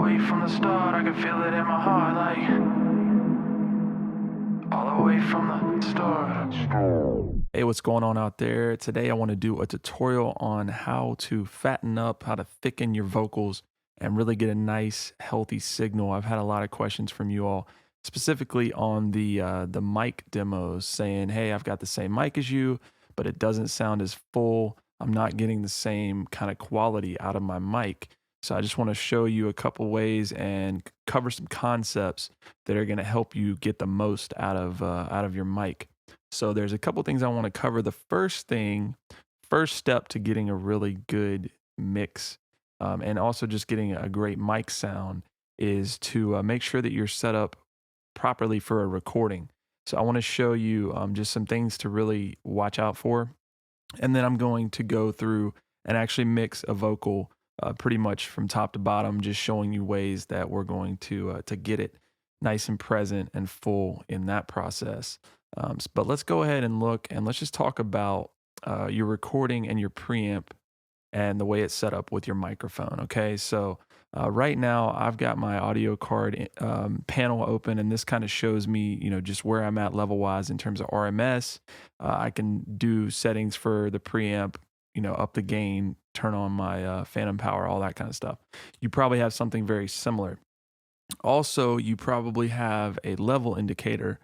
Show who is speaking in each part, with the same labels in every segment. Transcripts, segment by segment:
Speaker 1: way from the start, I can feel it in my heart, like all the way from the start.
Speaker 2: Hey, what's going on out there? Today I want to do a tutorial on how to fatten up, how to thicken your vocals and really get a nice healthy signal. I've had a lot of questions from you all, specifically on the mic demos saying, "Hey, I've got the same mic as you, but it doesn't sound as full. I'm not getting the same kind of quality out of my mic." So I just want to show you a couple ways and cover some concepts that are going to help you get the most out of your mic. So there's a couple things I want to cover. The first step to getting a really good mix, and also just getting a great mic sound, is to make sure that you're set up properly for a recording. So I want to show you just some things to really watch out for, and then I'm going to go through and actually mix a vocal pretty much from top to bottom, just showing you ways that we're going to get it nice and present and full in that process. But let's go ahead and look, and let's just talk about your recording and your preamp and the way it's set up with your microphone. Okay, so right now I've got my audio card panel open, and this kind of shows me, just where I'm at level wise in terms of RMS. I can do settings for the preamp, up the gain, turn on my phantom power, all that kind of stuff. You probably have something very similar. Also, you probably have a level indicator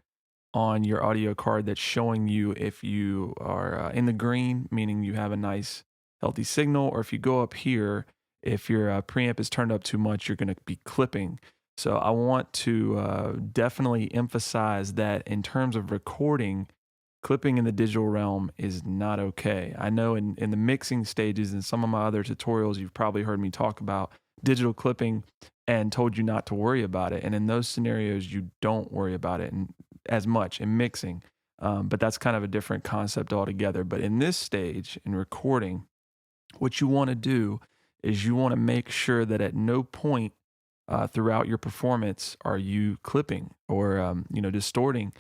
Speaker 2: on your audio card that's showing you if you are in the green, meaning you have a nice healthy signal, or if you go up here, if your preamp is turned up too much, you're going to be clipping. So I want to definitely emphasize that in terms of recording, clipping in the digital realm is not okay. I know in the mixing stages and some of my other tutorials, you've probably heard me talk about digital clipping and told you not to worry about it. And in those scenarios, you don't worry about it as much in mixing. But that's kind of a different concept altogether. But in this stage, in recording, what you want to do is you want to make sure that at no point throughout your performance are you clipping or distorting.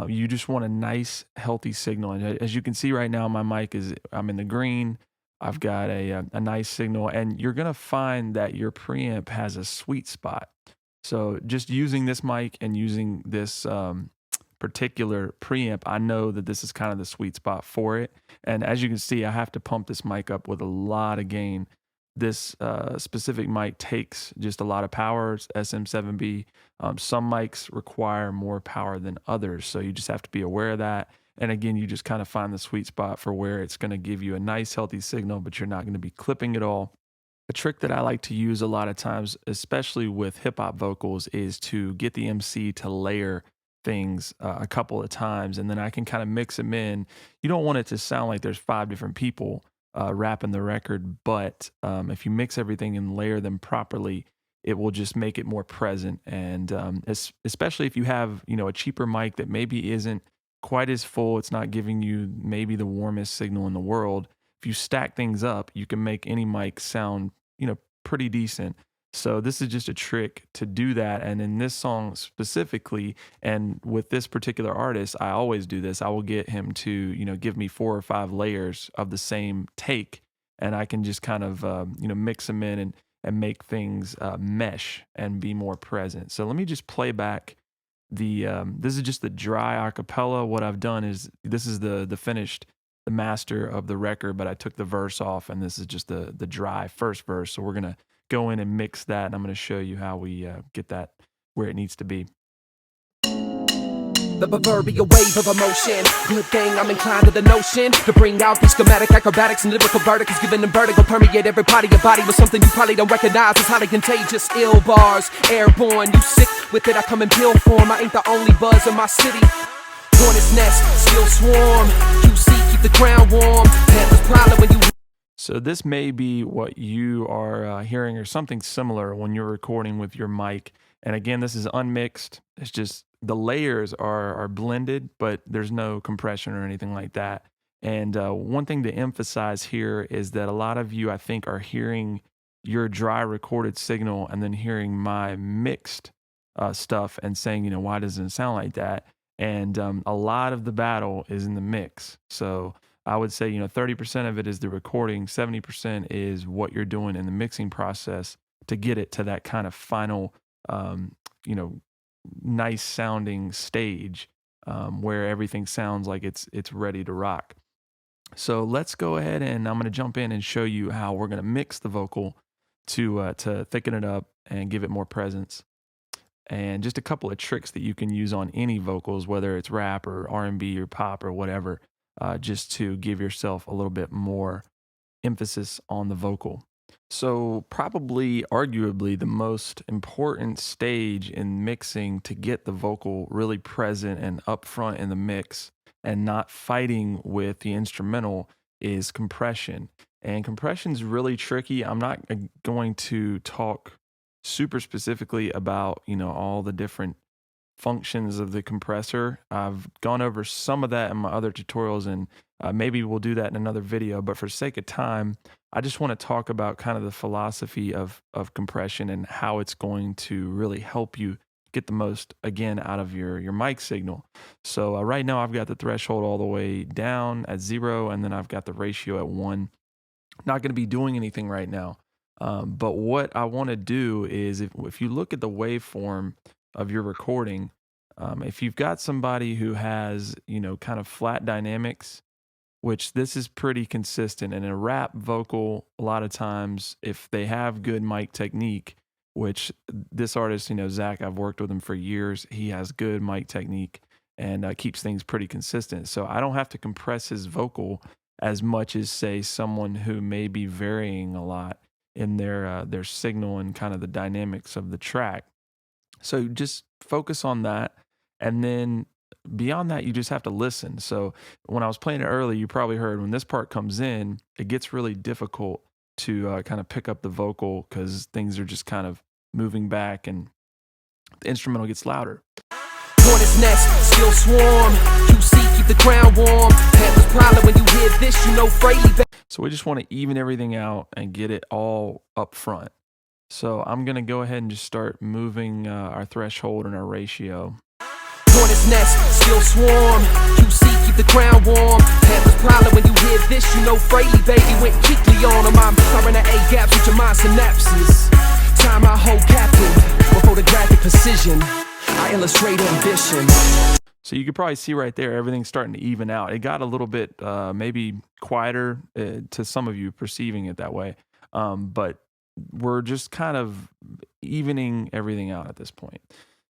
Speaker 2: You just want a nice, healthy signal. And as you can see right now, my mic I'm in the green. I've got a nice signal, and you're going to find that your preamp has a sweet spot. So just using this mic and using this particular preamp, I know that this is kind of the sweet spot for it. And as you can see, I have to pump this mic up with a lot of gain. This specific mic takes just a lot of power, SM7B. Some mics require more power than others, so you just have to be aware of that. And again, you just kind of find the sweet spot for where it's going to give you a nice, healthy signal, but you're not going to be clipping at all. A trick that I like to use a lot of times, especially with hip hop vocals, is to get the MC to layer things a couple of times, and then I can kind of mix them in. You don't want it to sound like there's 5 different people rapping the record, but if you mix everything and layer them properly, it will just make it more present. And especially if you have, a cheaper mic that maybe isn't quite as full, it's not giving you maybe the warmest signal in the world. If you stack things up, you can make any mic sound, pretty decent. So this is just a trick to do that. And in this song specifically, and with this particular artist, I always do this. I will get him to, give me 4 or 5 layers of the same take, and I can just kind of, mix them in and make things mesh and be more present. So let me just play back this is just the dry acapella. What I've done is this is the master of the record, but I took the verse off, and this is just the dry first verse. So we're going to go in and mix that, and I'm going to show you how we get that where it needs to be.
Speaker 3: The proverbial wave of emotion. Good thing I'm inclined to the notion to bring out these schematic acrobatics and lyrical verticals, giving them vertigo, permeate every part of your body with something you probably don't recognize. It's highly contagious, ill bars, airborne. You sick with it? I come in pill form. I ain't the only buzz in my city. Hornet's nest, still swarm. QC, keep the ground warm. Panthers prowling when you.
Speaker 2: So this may be what you are hearing, or something similar when you're recording with your mic. And again, this is unmixed. It's just the layers are blended, but there's no compression or anything like that. And one thing to emphasize here is that a lot of you, I think, are hearing your dry recorded signal and then hearing my mixed stuff and saying, why doesn't it sound like that? And a lot of the battle is in the mix. So I would say, 30% of it is the recording, 70% is what you're doing in the mixing process. to get it to that kind of final, you know, nice sounding stage where everything sounds like it's ready to rock. So let's go ahead and I'm going to jump in and show you how we're going to mix the vocal to thicken it up and give it more presence. And just a couple of tricks that you can use on any vocals, whether it's rap or R&B or pop or whatever, just to give yourself a little bit more emphasis on the vocal. So probably, arguably, the most important stage in mixing to get the vocal really present and upfront in the mix and not fighting with the instrumental is compression. And compression's really tricky. I'm not going to talk super specifically about, all the different functions of the compressor. I've gone over some of that in my other tutorials, and maybe we'll do that in another video. But for sake of time, I just want to talk about kind of the philosophy of compression and how it's going to really help you get the most, again, out of your mic signal. So right now I've got the threshold all the way down at 0, and then I've got the ratio at 1. Not going to be doing anything right now. But what I want to do is if you look at the waveform of your recording, if you've got somebody who has, kind of flat dynamics, which this is pretty consistent, and in a rap vocal, a lot of times, if they have good mic technique, which this artist, Zach, I've worked with him for years, he has good mic technique and keeps things pretty consistent. So I don't have to compress his vocal as much as, say, someone who may be varying a lot in their signal and kind of the dynamics of the track. So just focus on that. And then beyond that, you just have to listen. So when I was playing it earlier, you probably heard when this part comes in, it gets really difficult to kind of pick up the vocal because things are just kind of moving back and the instrumental gets louder.
Speaker 3: Hornet's nest, still swarm. QC, keep the ground warm. Panther's problem when you hear this, Fraley.
Speaker 2: So we just want to even everything out and get it all up front. So I'm going to go ahead and just start moving our threshold and our ratio.
Speaker 3: Hornet's nest, still swarm. QC, keep the ground warm. Panther's problem when you hear this, Fraley, baby, went quickly on him. I'm covering the A gaps with your mind synapses. Time I hold captive with photographic precision. I illustrate ambition.
Speaker 2: So you could probably see right there, everything's starting to even out. It got a little bit maybe quieter to some of you perceiving it that way. But we're just kind of evening everything out at this point.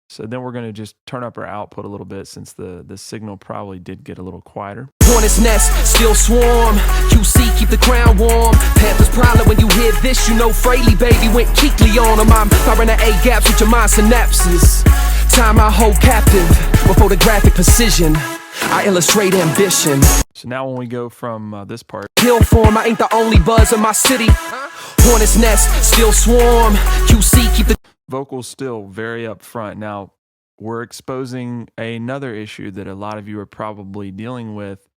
Speaker 2: So then we're going to just turn up our output a little bit since the signal probably did get a little quieter.
Speaker 3: Hornet's nest, still swarm. QC, keep the ground warm. Panther's problem when you hear this, Fraley, baby, went quickly on him. I'm firing the A gaps with your mind synapses. Time I hold captive with photographic precision. I illustrate ambition.
Speaker 2: So now when we go from this part,
Speaker 3: Hill form, I ain't the only buzz in my city. Hornet's nest, still swarm. QC, keep the
Speaker 2: vocals still very up front. Now we're exposing another issue that a lot of you are probably dealing with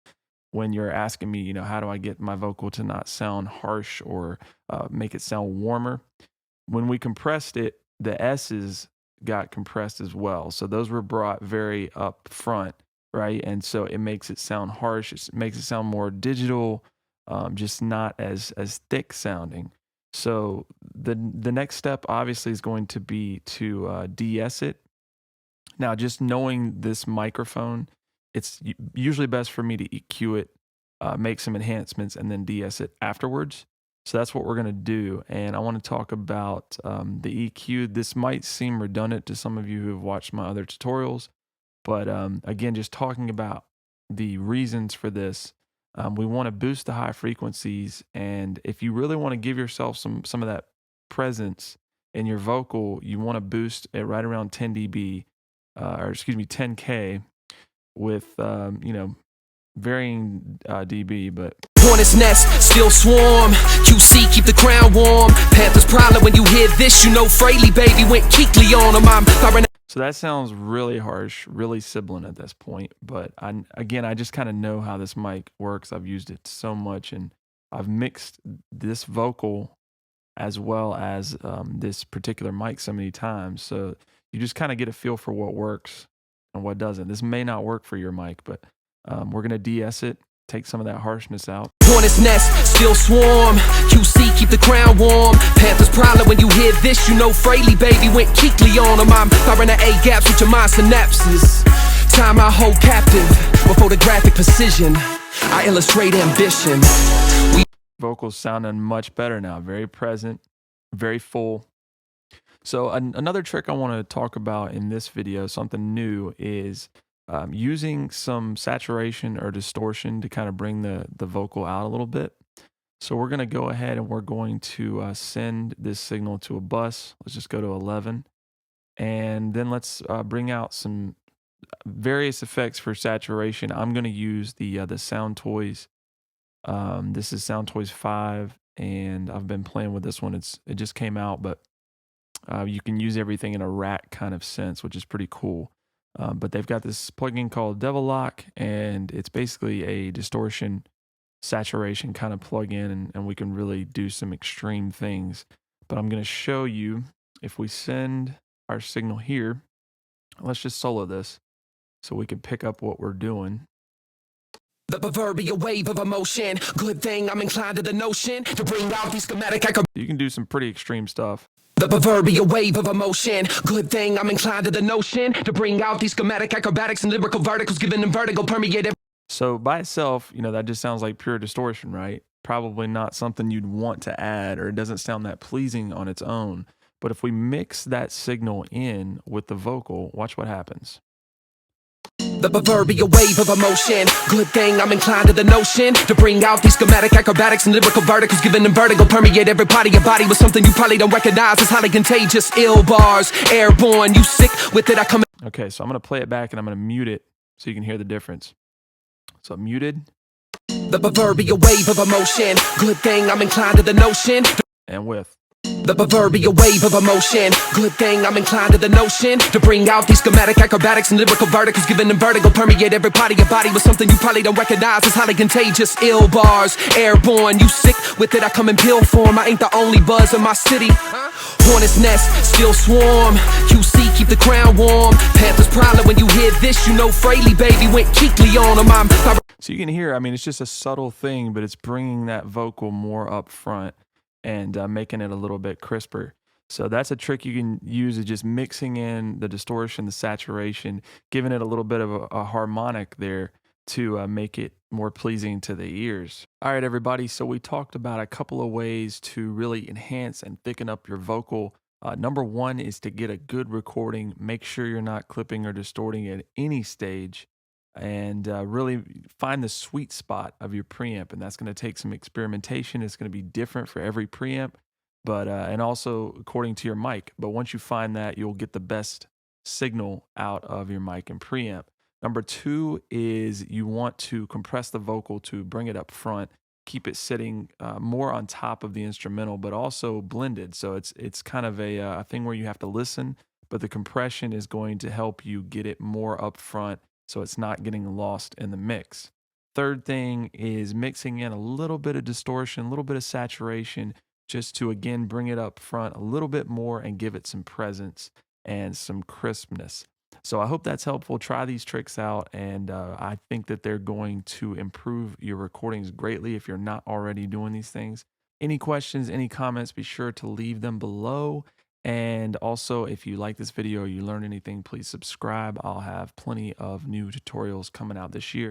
Speaker 2: when you're asking me, how do I get my vocal to not sound harsh or make it sound warmer? When we compressed it, the S's got compressed as well. So those were brought very up front, right? And so it makes it sound harsh. It makes it sound more digital, just not as thick sounding. So the next step obviously is going to be to de-ess it. Now, just knowing this microphone, it's usually best for me to EQ it, make some enhancements, and then de-ess it afterwards. So that's what we're going to do. And I want to talk about the EQ. This might seem redundant to some of you who have watched my other tutorials, but again, just talking about the reasons for this. We want to boost the high frequencies, and if you really want to give yourself some of that presence in your vocal, you want to boost it right around 10 dB, 10K with varying dB, but
Speaker 3: Hornet's nest, still swarm. QC, keep the ground warm. Panther's problem when you hear this, Fraley, baby, went quickly on him. I'm firing.
Speaker 2: So that sounds really harsh, really sibilant at this point. But I just kind of know how this mic works. I've used it so much, and I've mixed this vocal as well as this particular mic so many times. So you just kind of get a feel for what works and what doesn't. This may not work for your mic, but we're going to de-ess it, take some of that harshness out.
Speaker 3: Hornet's nest, still swarm. QC, keep the ground warm. Panther's probably when you hear this, you know Fraley baby went keekly on them. I'm firing the A gaps with your mind synapses. Time I hold captive with photographic precision. I illustrate ambition.
Speaker 2: Vocals sounding much better now, very present, very full. So another trick I want to talk about in this video, something new, is using some saturation or distortion to kind of bring the vocal out a little bit. So we're going to go ahead and we're going to send this signal to a bus. Let's just go to 11. And then let's bring out some various effects for saturation. I'm going to use the Sound Toys. This is Sound Toys 5, and I've been playing with this one. It just came out, but you can use everything in a rack kind of sense, which is pretty cool. But they've got this plugin called Devil Lock, and it's basically a distortion saturation kind of plugin, and we can really do some extreme things. But I'm going to show you, if we send our signal here, let's just solo this so we can pick up what we're doing.
Speaker 3: The proverbial wave of emotion. Good thing I'm inclined to the notion to bring out these schematic.
Speaker 2: You can do some pretty extreme stuff.
Speaker 3: The proverbial wave of emotion. Good thing I'm inclined to the notion to bring out these schematic acrobatics and lyrical verticals, giving them vertigo permeated.
Speaker 2: So by itself, that just sounds like pure distortion, right? Probably not something you'd want to add, or it doesn't sound that pleasing on its own. But if we mix that signal in with the vocal, watch what happens.
Speaker 3: The proverbial wave of emotion. Good thing I'm inclined to the notion to bring out these schematic acrobatics and lyrical verticals, giving them vertigo permeate every part of your body with something you probably don't recognize. It's highly contagious. Ill bars, airborne. You sick with it? I come.
Speaker 2: Okay, so I'm going to play it back and I'm going to mute it so you can hear the difference. So muted.
Speaker 3: The proverbial wave of emotion. Good thing I'm inclined to the notion.
Speaker 2: And with.
Speaker 3: The proverbial wave of emotion. Good thing I'm inclined to the notion to bring out these schematic acrobatics and lyrical verticals, giving them vertigo permeate every part of your body with something you probably don't recognize. It's highly contagious. Ill bars, airborne. You sick with it? I come in pill form. I ain't the only buzz in my city. Hornet's nest, still swarm. QC, keep the crown warm. Panthers prowling when you hear this, you know Fraley baby went keekly on them.
Speaker 2: So you can hear, it's just a subtle thing, but it's bringing that vocal more up front and making it a little bit crisper. So that's a trick you can use, is just mixing in the distortion, the saturation, giving it a little bit of a harmonic there to make it more pleasing to the ears. All right, everybody. So we talked about a couple of ways to really enhance and thicken up your vocal. Number one is to get a good recording. Make sure you're not clipping or distorting at any stage, and really find the sweet spot of your preamp. And that's going to take some experimentation. It's going to be different for every preamp, but and also according to your mic. But once you find that, you'll get the best signal out of your mic and preamp. Number two is you want to compress the vocal to bring it up front, keep it sitting more on top of the instrumental, but also blended. So it's kind of a thing where you have to listen, but the compression is going to help you get it more up front, so it's not getting lost in the mix. Third thing is mixing in a little bit of distortion, a little bit of saturation, just to, again, bring it up front a little bit more and give it some presence and some crispness. So I hope that's helpful. Try these tricks out, and I think that they're going to improve your recordings greatly if you're not already doing these things. Any questions, any comments, be sure to leave them below. And also, if you like this video or you learned anything, please subscribe. I'll have plenty of new tutorials coming out this year.